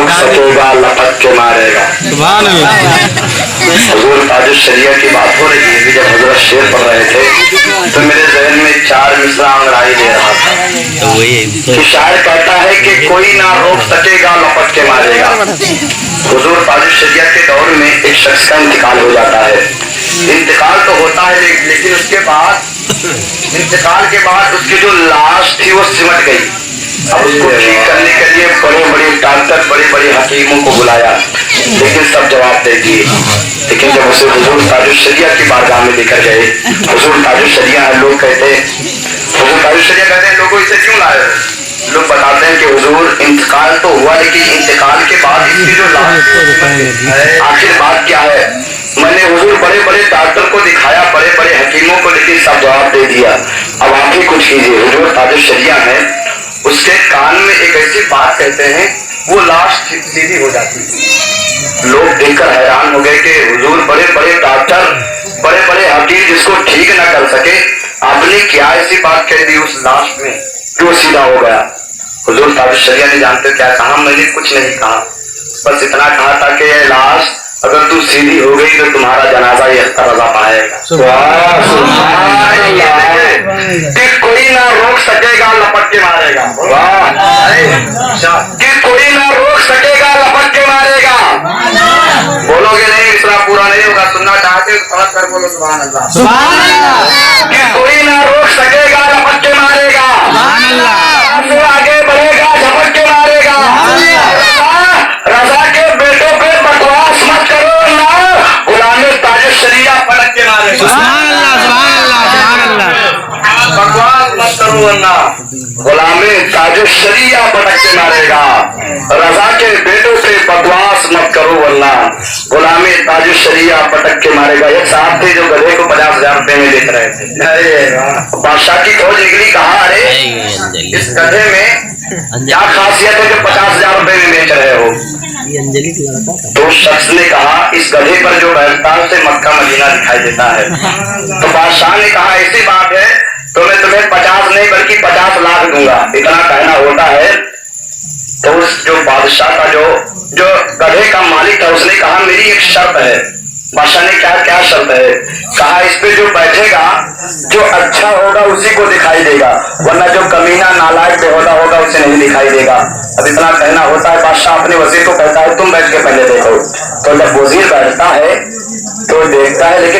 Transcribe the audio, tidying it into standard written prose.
रोक सकेगा लपक के मारेगा। हुजूर ताजुल शरिया की बात हो रही है कि जब हजरत शेर पढ़ रहे थे तो मेरे जहन में 4 मिसरा अंगड़ाई दे रहा था कि शायर कहता है कि कोई ना रोक सकेगा लपक के मारेगा। हुजूर ताजुल शरिया के दौर में एक शख्स का इंतकाल हो जाता है। इंतकाल तो होता है लेकिन उसके बाद इंतकाल के बाद उसकी जो लाश थी वो सिमट गई। अब उसको ठीक करने के लिए बड़े बड़े डॉक्टर बड़े बड़े हकीमों को बुलाया लेकिन सब जवाब दे दिए। लेकिन जब उसे हुजूर ताजुल शरिया की बारगाह में लेकर गए, हुजूर ताजुल शरिया है, लोग कहते हैं हुजूर ताजुल शरिया कहते हैं लोगों इसे क्यों लाए? लोग बताते हैं कि हुजूर इंतकाल तो हुआ लेकिन इंतकाल के बाद इसकी जो लाश आखिर बात क्या है? मैंने हुजूर बड़े बड़े डॉक्टर को दिखाया, बड़े बड़े हकीमों को, लेकिन सब जवाब दे दिया। अब आप ही कुछ कीजिए। हुजूर ताजुल शरिया है, उसके कान में एक ऐसी बात कहते हैं वो लाश सीधी हो जाती। लोग देखकर हैरान हो गए कि हुजूर बड़े बड़े डॉक्टर बड़े बड़े हकीम जिसको ठीक न कर सके, आपने क्या ऐसी बात कह दी उस लाश में जो सीधा हो गया? हुजूर ताजुल शरिया ने जानते क्या कहा? मैंने कुछ नहीं कहा, बस इतना कहा था कि ये लाश अगर तू सीधी हो गई तो तुम्हारा जनाजा ये रजा पाएगा। कि कोई ना रोक सकेगा लपट के मारेगा। कि कोई ना रोक सकेगा लपट के मारेगा। बोलोगे नहीं मिसरा पूरा नहीं होगा, सुनना चाहते हो समझ कर बोलो सुभान अल्लाह। कि कोई ना रोक सकेगा लपट के मारेगा। आगे बढ़ेगा झपट के मारेगा। रजा के बेटों पे बकवास मत करो ना, गुलामे ताजुल शरिया पलट के मारेगा। बकवास मत करो वरना गुलामे ताजुल शरिया पटक के मारेगा। रजा के बेटों से बकवास मत करो वरना गुलामे ताजुल शरिया पटक के मारेगा। एक साहब थे जो गधे को 50,000 रुपए में बेच रहे थे। बादशाह की खोज निकली, कहा अरे इस गधे में क्या खासियत है जो 50,000 रुपए में बेच रहे हो? तो शख्स ने कहा इस गधे पर जो बैठता है उसे मक्का मदीना दिखाई देता है। तो बादशाह ने कहा ऐसी बात है तो मैं तुम्हें 50 नहीं बल्कि 50 लाख दूंगा, इतना कहना होता है। तो उस जो बादशाह का जो गधे का मालिक था उसने कहा मेरी एक शर्त है। बादशाह ने क्या शर्त है? कहा इस पे जो बैठेगा जो अच्छा होगा उसी को दिखाई देगा, वरना जो कमीना नालायक बेहुदा होगा उसे नहीं दिखाई देगा। अब इतना कहना होता है। बादशाह अपने वजीर को कहता है तुम बैठ के पहले देखो। तो जब वजीर बैठता है तो देखता है लेकिन